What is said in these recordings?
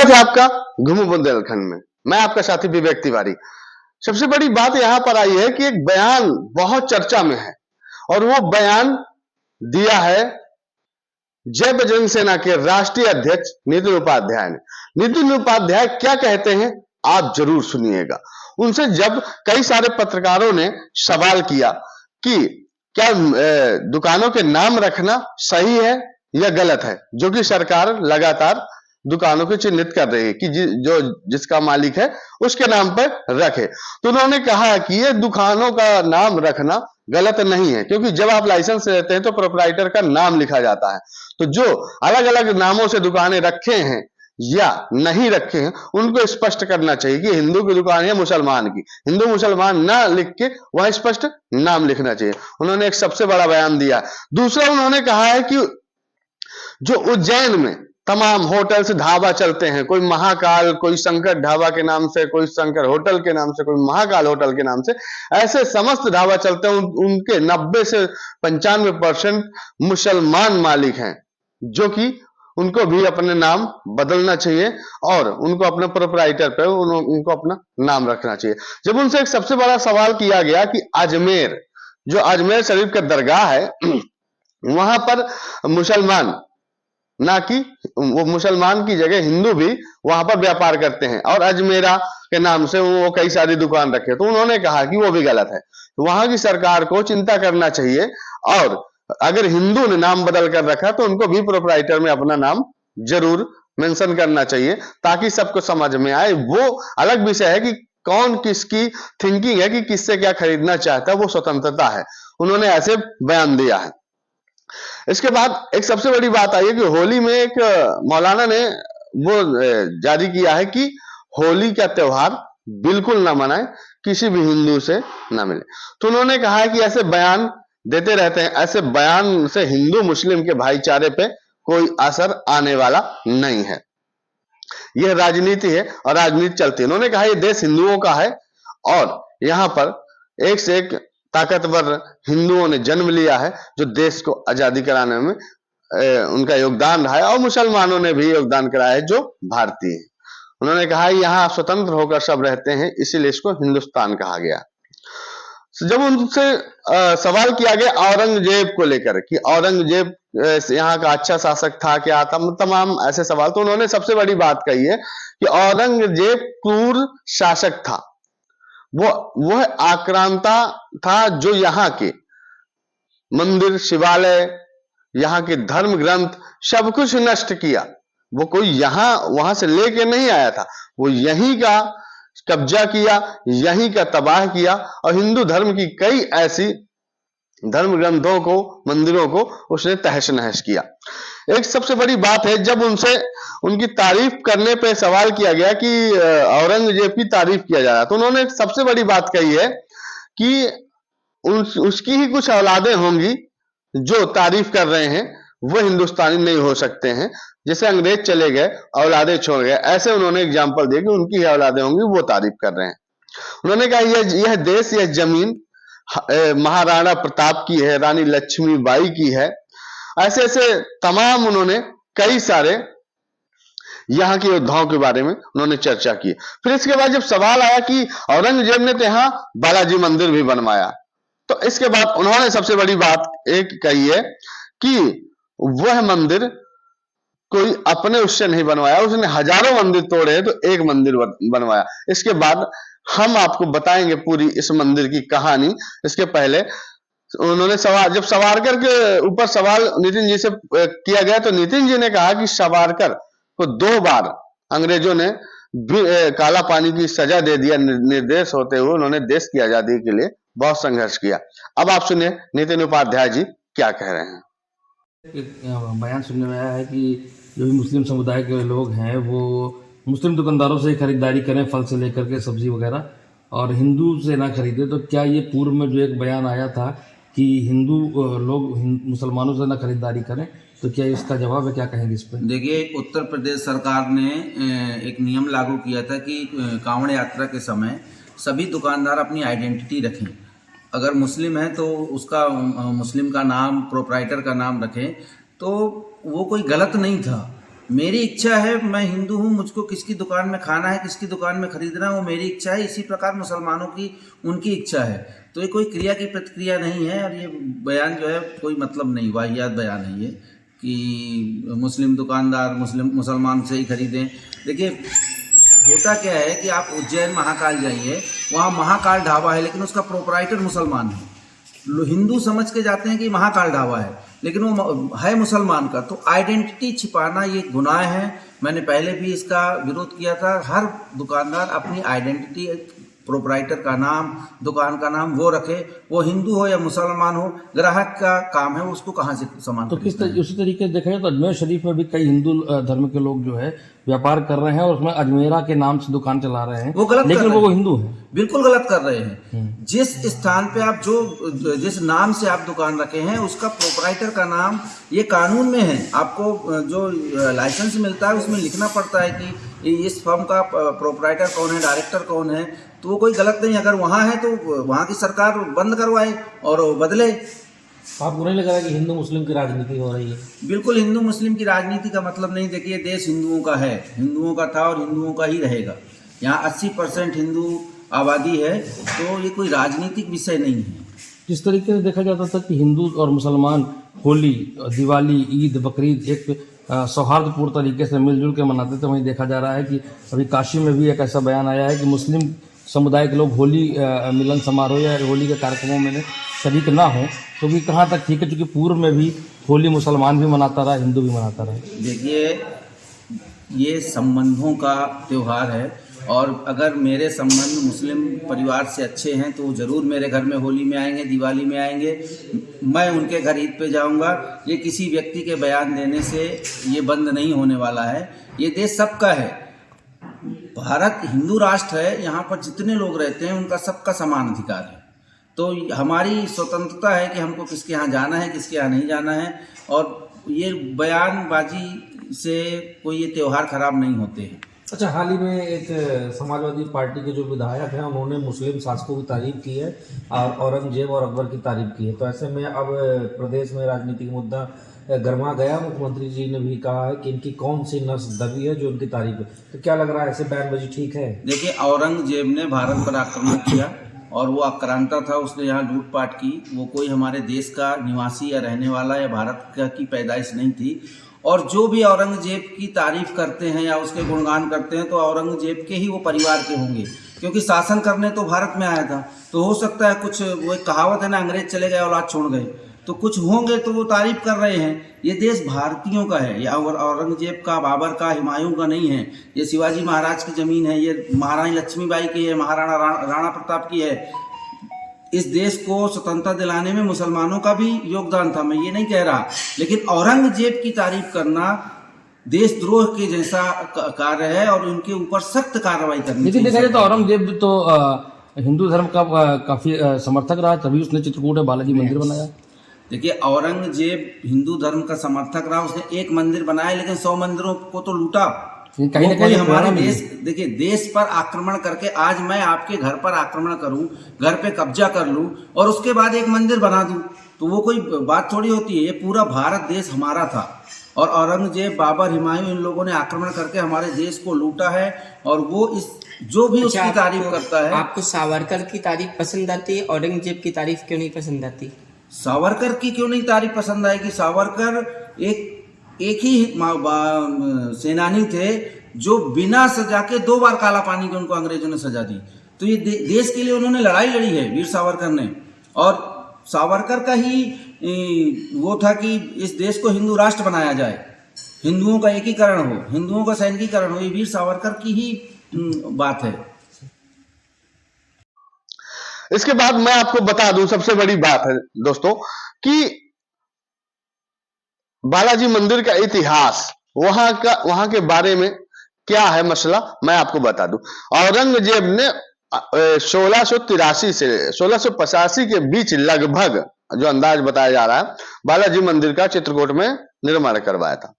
स्वागत है आपका घूमू बुंदेलखंड में। मैं आपका साथी विवेक तिवारी। सबसे बड़ी बात यहां पर आई है कि एक बयान बहुत चर्चा में है और वो बयान दिया है जय बजरंग सेना के राष्ट्रीय अध्यक्ष नितिन उपाध्याय ने। नितिन उपाध्याय क्या कहते हैं आप जरूर सुनिएगा। उनसे जब कई सारे पत्रकारों ने सवाल किया कि क्या दुकानों के नाम रखना सही है या गलत है, जो कि सरकार लगातार दुकानों को चिन्हित कर रही है कि जिसका मालिक है उसके नाम पर रखे, तो उन्होंने कहा कि ये दुकानों का नाम रखना गलत नहीं है, क्योंकि जब आप लाइसेंस लेते हैं तो प्रोप्राइटर का नाम लिखा जाता है। तो जो अलग अलग नामों से दुकानें रखे हैं या नहीं रखे हैं उनको स्पष्ट करना चाहिए कि हिंदू की दुकान है मुसलमान की, हिंदू मुसलमान ना लिख के वहां स्पष्ट नाम लिखना चाहिए। उन्होंने एक सबसे बड़ा बयान दिया। दूसरा उन्होंने कहा है कि जो उज्जैन में तमाम होटल्स ढाबा चलते हैं, कोई महाकाल, कोई शंकर ढाबा के नाम से, कोई शंकर होटल के नाम से, कोई महाकाल होटल के नाम से, ऐसे समस्त ढाबा चलते हैं, उनके 90 से 95% मुसलमान मालिक हैं, जो कि उनको भी अपने नाम बदलना चाहिए और उनको अपने प्रोप्राइटर पे उनको अपना नाम रखना चाहिए। जब उनसे एक सबसे बड़ा सवाल किया गया कि अजमेर, जो अजमेर शरीफ का दरगाह है, वहां पर मुसलमान, ना कि वो मुसलमान की जगह हिंदू भी वहां पर व्यापार करते हैं और अजमेरा के नाम से वो कई सारी दुकान रखे, तो उन्होंने कहा कि वो भी गलत है। तो वहां की सरकार को चिंता करना चाहिए और अगर हिंदू ने नाम बदल कर रखा तो उनको भी प्रोप्राइटर में अपना नाम जरूर मेंशन करना चाहिए, ताकि सबको समझ में आए। वो अलग विषय है कि कौन किसकी थिंकिंग है कि किससे क्या खरीदना चाहता है, वो स्वतंत्रता है। उन्होंने ऐसे बयान दिया है। इसके बाद एक सबसे बड़ी बात आई है कि होली में एक मौलाना ने वो जारी किया है कि होली का त्योहार बिल्कुल ना मनाए, किसी भी हिंदू से ना मिले। तो उन्होंने कहा है कि ऐसे बयान देते रहते हैं, ऐसे बयान से हिंदू मुस्लिम के भाईचारे पे कोई असर आने वाला नहीं है। यह राजनीति है और राजनीति चलती है। उन्होंने कहा यह देश हिंदुओं का है और यहां पर एक से एक ताकतवर हिंदुओं ने जन्म लिया है, जो देश को आजादी कराने में उनका योगदान रहा है, और मुसलमानों ने भी योगदान कराया है जो भारतीय है। उन्होंने कहा यहाँ स्वतंत्र होकर सब रहते हैं, इसीलिए इसको हिंदुस्तान कहा गया। जब उनसे सवाल किया गया औरंगजेब को लेकर कि औरंगजेब यहाँ का अच्छा शासक था क्या, तमाम ऐसे सवाल, तो उन्होंने सबसे बड़ी बात कही है कि औरंगजेब क्रूर शासक था। वह आक्रांता था, जो यहाँ के मंदिर, शिवालय, यहाँ के धर्म ग्रंथ सब कुछ नष्ट किया। वो कोई यहाँ वहां से लेके नहीं आया था, वो यहीं का कब्जा किया, यहीं का तबाह किया और हिंदू धर्म की कई ऐसी धर्म ग्रंथों को, मंदिरों को उसने तहस नहस किया। एक सबसे बड़ी बात है, जब उनसे उनकी तारीफ करने पे सवाल किया गया कि औरंगजेब की तारीफ किया जा रहा, तो उन्होंने एक सबसे बड़ी बात कही है कि उसकी ही कुछ औलादें होंगी जो तारीफ कर रहे हैं, वो हिंदुस्तानी नहीं हो सकते हैं। जैसे अंग्रेज चले गए, औलादें छोड़ गए, ऐसे उन्होंने एग्जाम्पल दिया कि उनकी ही औलादें होंगी वो तारीफ कर रहे हैं। उन्होंने कहा यह देश, यह जमीन महाराणा प्रताप की है, रानी लक्ष्मीबाई की है। ऐसे ऐसे तमाम उन्होंने कई सारे यहाँ के योद्धाओं के बारे में उन्होंने चर्चा की। फिर इसके बाद जब सवाल आया कि औरंगजेब ने तो यहाँ बालाजी मंदिर भी बनवाया, तो इसके बाद उन्होंने सबसे बड़ी बात एक कही है कि वह मंदिर कोई अपने उससे नहीं बनवाया, उसने हजारों मंदिर तोड़े हैं तो एक मंदिर बनवाया। इसके बाद हम आपको बताएंगे पूरी इस मंदिर की कहानी। इसके पहले उन्होंने सवाल, जब सावरकर के ऊपर सवाल नितिन जी से किया गया, तो नितिन जी ने कहा कि सावरकर को 2 बार अंग्रेजों ने काला पानी की सजा दे दिया। निर्देश होते हुए उन्होंने देश की आजादी के लिए बहुत संघर्ष किया। अब आप सुनिए नितिन उपाध्याय जी क्या कह रहे हैं। एक बयान सुनने में आया है कि जो भी मुस्लिम समुदाय के लोग हैं वो मुस्लिम दुकानदारों से खरीदारी करें, फल से लेकर के सब्जी वगैरह, और हिंदू से ना खरीदे। तो क्या ये पूर्व में जो एक बयान आया था कि हिंदू लोग मुसलमानों से ना खरीदारी करें, तो क्या इसका जवाब है, क्या कहेंगे इस पर? देखिए, उत्तर प्रदेश सरकार ने एक नियम लागू किया था कि कांवड़ यात्रा के समय सभी दुकानदार अपनी आइडेंटिटी रखें। अगर मुस्लिम है तो उसका मुस्लिम का नाम, प्रोप्राइटर का नाम रखें। तो वो कोई गलत नहीं था, मेरी इच्छा है, मैं हिंदू हूँ, मुझको किसकी दुकान में खाना है, किसकी दुकान में खरीदना है, वो मेरी इच्छा है। इसी प्रकार मुसलमानों की उनकी इच्छा है। तो ये कोई क्रिया की प्रतिक्रिया नहीं है, और ये बयान जो है कोई मतलब नहीं, वाहियात बयान है ये कि मुस्लिम दुकानदार मुसलमान से ही खरीदें। देखिए, होता क्या है कि आप उज्जैन महाकाल जाइए, वहाँ महाकाल ढाबा है, लेकिन उसका प्रोपराइटर मुसलमान है। हिंदू समझ के जाते हैं कि महाकाल ढाबा है, लेकिन वो है मुसलमान का। तो आइडेंटिटी छिपाना ये गुनाह है। मैंने पहले भी इसका विरोध किया था। हर दुकानदार अपनी आइडेंटिटी, प्रोपराइटर का नाम, दुकान का नाम वो रखे, वो हिंदू हो या मुसलमान हो, ग्राहक का काम है उसको कहाँ से सामान तो खरीदना है। उसी तरीके से देखा जाए तो अजमेर शरीफ में भी कई हिंदू धर्म के लोग जो है व्यापार कर रहे हैं और उसमें अजमेरा के नाम से दुकान चला रहे हैं, वो गलत कर लेकिन रहे वो हैं। हिंदू हैं। बिल्कुल गलत कर रहे हैं। जिस स्थान पे आप जिस नाम से आप दुकान रखे हैं, उसका प्रोपराइटर का नाम ये कानून में है। आपको जो लाइसेंस मिलता है उसमें लिखना पड़ता है कि इस फर्म का प्रोपराइटर कौन है, डायरेक्टर कौन है। तो वो कोई गलत नहीं। अगर वहाँ है तो वहाँ की सरकार बंद करवाए और बदले। आपको नहीं लग रहा है कि हिंदू मुस्लिम की राजनीति हो रही है? बिल्कुल हिंदू मुस्लिम की राजनीति का मतलब नहीं। देखिए, देश हिंदुओं का है, हिंदुओं का था और हिंदुओं का ही रहेगा। यहाँ 80% हिंदू आबादी है, तो ये कोई राजनीतिक विषय नहीं है। जिस तरीके से देखा जाता था कि हिंदू और मुसलमान होली, दिवाली, ईद, बकरीद एक सौहार्दपूर्ण तरीके से मिलजुल के मनाते थे, वहीं देखा जा रहा है कि अभी काशी में भी एक ऐसा बयान आया है कि मुस्लिम समुदाय के लोग होली मिलन समारोह या होली के कार्यक्रमों में शरीक ना हो। तो भी कहाँ तक ठीक है, क्योंकि पूर्व में भी होली मुसलमान भी मनाता रहा, हिंदू भी मनाता रहा। देखिए, ये संबंधों का त्यौहार है, और अगर मेरे संबंध मुस्लिम परिवार से अच्छे हैं तो ज़रूर मेरे घर में होली में आएंगे, दिवाली में आएंगे, मैं उनके घर ईद पे जाऊंगा। ये किसी व्यक्ति के बयान देने से ये बंद नहीं होने वाला है। ये देश सबका है। भारत हिंदू राष्ट्र है, यहाँ पर जितने लोग रहते हैं उनका सबका समान अधिकार है। तो हमारी स्वतंत्रता है कि हमको किसके यहाँ जाना है, किसके यहाँ नहीं जाना है। और ये बयानबाजी से कोई ये त्यौहार खराब नहीं होते हैं। अच्छा, हाल ही में एक समाजवादी पार्टी के जो विधायक हैं उन्होंने मुस्लिम शासकों की तारीफ की है और औरंगजेब और अकबर की तारीफ की है। तो ऐसे में अब प्रदेश में राजनीतिक मुद्दा गर्मा गया। मुख्यमंत्री जी ने भी कहा है कि इनकी कौन सी नस दबी है जो उनकी तारीफ है। तो क्या लग रहा है, ऐसे बयानबाजी ठीक है? देखिए, औरंगजेब ने भारत पर आक्रमण किया और वो आक्रांता था, उसने यहाँ लूटपाट की। वो कोई हमारे देश का निवासी या रहने वाला या भारत की पैदाइश नहीं थी। और जो भी औरंगजेब की तारीफ करते हैं या उसके गुणगान करते हैं, तो औरंगजेब के ही वो परिवार के होंगे, क्योंकि शासन करने तो भारत में आया था। तो हो सकता है कुछ, वो एक कहावत है ना, अंग्रेज चले गए औलाद छोड़ गए, तो कुछ होंगे तो वो तारीफ कर रहे हैं। ये देश भारतीयों का है, या औरंगजेब का, बाबर का, हुमायूं का नहीं है। ये शिवाजी महाराज की ज़मीन है, ये महारानी लक्ष्मीबाई की है, महाराणा राणा प्रताप की है। इस देश को स्वतंत्रता दिलाने में मुसलमानों का भी योगदान था, मैं ये नहीं कह रहा। लेकिन औरंगजेब की तारीफ करना देशद्रोह के जैसा कार्य है और उनके ऊपर सख्त कार्रवाई करनी लेकिन चाहिए। देखा जाए तो औरंगजेब तो हिंदू धर्म का काफी समर्थक रहा, तभी उसने चित्रकूट में बालाजी मंदिर बनाया। देखिए, औरंगजेब हिंदू धर्म का समर्थक रहा, उसने एक मंदिर बनाया, लेकिन 100 मंदिरों को तो लूटा। कहीं ना कहीं हमारे देश, देखिए, देश पर आक्रमण करके आज मैं आपके घर पर आक्रमण करूं, घर पे कब्जा कर लूं और उसके बाद एक मंदिर बना दूं, तो वो कोई बात थोड़ी होती है। ये पूरा भारत देश हमारा था, और औरंगजेब, बाबर, हुमायूं, इन लोगों ने आक्रमण करके हमारे देश को लूटा है। और वो इस जो भी उसकी तारीफ करता है। आपको सावरकर की तारीफ पसंद आती है, औरंगजेब की तारीफ क्यों नहीं पसंद आती? सावरकर की क्यों नहीं तारीफ पसंद आएगी? सावरकर एक ही सेनानी थे जो बिना सजा के 2 बार काला पानी के उनको अंग्रेजों ने सजा दी। तो ये देश के लिए उन्होंने लड़ाई लड़ी है, वीर सावरकर ने। और सावरकर का ही वो था कि इस देश को हिंदू राष्ट्र बनाया जाए, हिंदुओं का एकीकरण हो, हिंदुओं का सैनिकीकरण हो। ये वीर सावरकर की ही बात है। इसके बाद मैं आपको बता दूं, सबसे बड़ी बात है दोस्तों कि बालाजी मंदिर का इतिहास, वहां के बारे में क्या है मसला, मैं आपको बता दूं। औरंगजेब ने 1683 से 1685 के बीच लगभग, जो अंदाज बताया जा रहा है, बालाजी मंदिर का चित्रकूट में निर्माण करवाया था।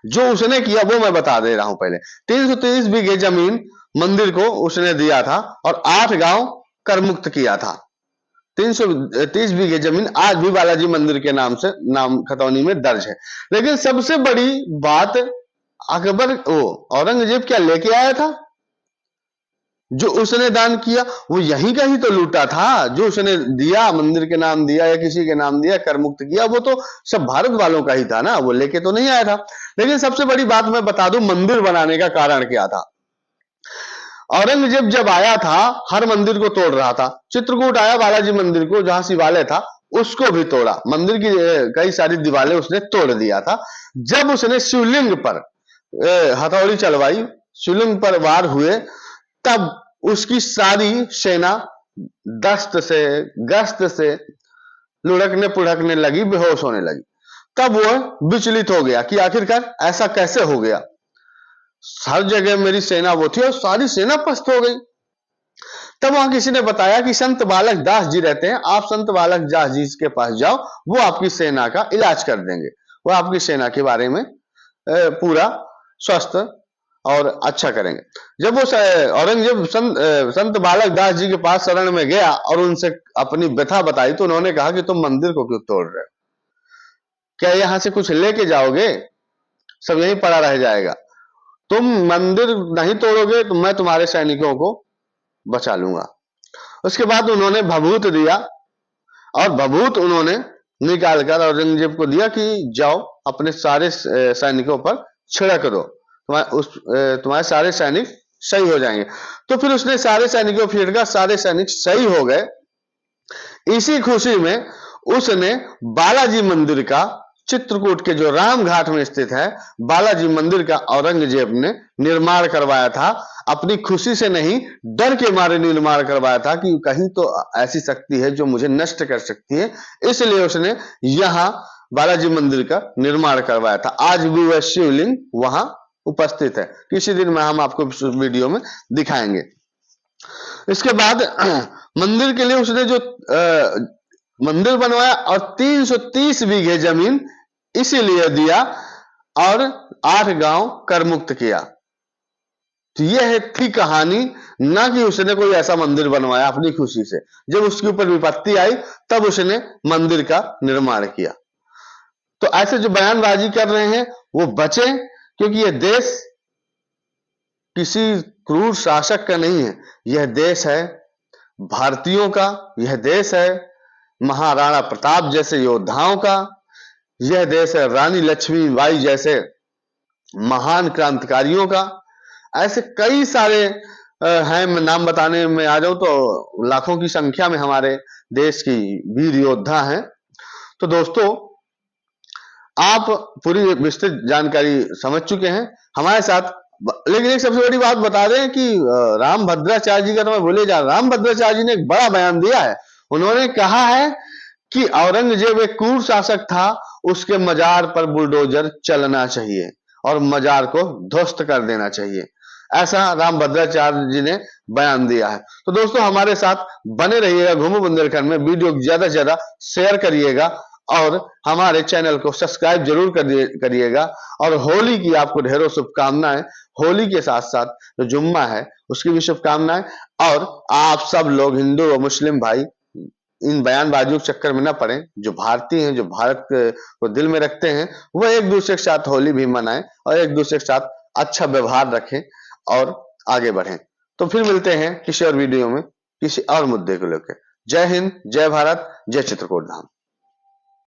जो उसने किया वो मैं बता दे रहा हूं। पहले 330 बीघे जमीन मंदिर को उसने दिया था और 8 गांव कर मुक्त किया था। 330 बीघे जमीन आज भी बालाजी मंदिर के नाम से नाम खतौनी में दर्ज है। लेकिन सबसे बड़ी बात, अकबर औरंगजेब क्या लेके आया था? जो उसने दान किया वो यहीं का ही तो लूटा था। जो उसने दिया, मंदिर के नाम दिया या किसी के नाम दिया, कर मुक्त किया, वो तो सब भारत वालों का ही था ना, वो लेके तो नहीं आया था। लेकिन सबसे बड़ी बात मैं बता दूं, मंदिर बनाने का कारण क्या था। औरंगजेब जब आया था हर मंदिर को तोड़ रहा था। चित्रकूट आया, बालाजी मंदिर को जहां शिवालय था उसको भी तोड़ा, मंदिर की कई सारी दीवारें उसने तोड़ दिया था। जब उसने शिवलिंग पर हथौड़ी चलवाई, शिवलिंग पर वार हुए, तब उसकी सारी सेना दस्त से, गस्त से लुढ़कने पुढ़कने लगी, बेहोश होने लगी। तब वो विचलित हो गया कि आखिरकार ऐसा कैसे हो गया। हर जगह मेरी सेना वो थी और सारी सेना पस्त हो गई। तब वहां किसी ने बताया कि संत बालक दास जी रहते हैं, आप संत बालक दास जी के पास जाओ, वो आपकी सेना का इलाज कर देंगे, वो आपकी सेना के बारे में पूरा स्वस्थ और अच्छा करेंगे। जब वो औरंगजेब संत बालक दास जी के पास शरण में गया और उनसे अपनी व्यथा बताई, तो उन्होंने कहा कि तुम मंदिर को क्यों तोड़ रहे हो? क्या यहां से कुछ लेके जाओगे? सब यहीं पड़ा रह जाएगा। तुम मंदिर नहीं तोड़ोगे तो मैं तुम्हारे सैनिकों को बचा लूंगा। उसके बाद उन्होंने भभूत दिया और भभूत उन्होंने निकालकर औरंगजेब को दिया कि जाओ अपने सारे सैनिकों पर छिड़क दो, तुम्हारे सारे सैनिक सही हो जाएंगे। तो फिर उसने सारे सैनिकों को छिड़का, सारे सैनिक सही हो गए। इसी खुशी में उसने बालाजी मंदिर का, चित्रकूट के जो राम घाट में स्थित है बालाजी मंदिर का, औरंगजेब ने निर्माण करवाया था। अपनी खुशी से नहीं, डर के मारे निर्माण करवाया था कि कहीं तो ऐसी शक्ति है जो मुझे नष्ट कर सकती है, इसलिए उसने यहां बालाजी मंदिर का निर्माण करवाया था। आज भी वह शिवलिंग वहां उपस्थित है। किसी दिन में हम आपको वीडियो में दिखाएंगे। इसके बाद मंदिर के लिए उसने जो मंदिर बनवाया और 330 बीघे जमीन इसीलिए दिया और 8 गांव कर मुक्त किया। तो यह थी कहानी, ना कि उसने कोई ऐसा मंदिर बनवाया अपनी खुशी से। जब उसके ऊपर विपत्ति आई तब उसने मंदिर का निर्माण किया। तो ऐसे जो बयानबाजी कर रहे हैं वो बचे, क्योंकि यह देश किसी क्रूर शासक का नहीं है। यह देश है भारतीयों का, यह देश है महाराणा प्रताप जैसे योद्धाओं का, यह देश है रानी लक्ष्मीबाई जैसे महान क्रांतिकारियों का। ऐसे कई सारे हैं, मैं नाम बताने में आ जाऊं तो लाखों की संख्या में हमारे देश की वीर योद्धा हैं। तो दोस्तों, आप पूरी विस्तृत जानकारी समझ चुके हैं हमारे साथ। लेकिन एक सबसे बड़ी बात बता दें कि रामभद्राचार्य जी का तो मैं भूले जा रहा, रामभद्राचार्य जी ने एक बड़ा बयान दिया है। उन्होंने कहा है कि औरंगजेब एक क्रूर शासक था, उसके मजार पर बुलडोजर चलना चाहिए और मजार को ध्वस्त कर देना चाहिए, ऐसा रामभद्राचार्य जी ने बयान दिया है। तो दोस्तों, हमारे साथ बने रहिएगा घूमो बुंदेलखंड में। वीडियो ज्यादा से ज्यादा शेयर करिएगा और हमारे चैनल को सब्सक्राइब जरूर करिएगा। और होली की आपको ढेरों शुभकामनाएं। होली के साथ साथ जो जुम्मा है उसकी भी शुभकामनाएं। और आप सब लोग हिंदू और मुस्लिम भाई इन बयानबाजियों के चक्कर में न पड़े। जो भारतीय हैं, जो भारत को दिल में रखते हैं, वो एक दूसरे के साथ होली भी मनाएं और एक दूसरे के साथ अच्छा व्यवहार रखें और आगे बढ़ें। तो फिर मिलते हैं किसी और वीडियो में किसी और मुद्दे को लेकर। जय हिंद, जय भारत, जय चित्रकूट धाम।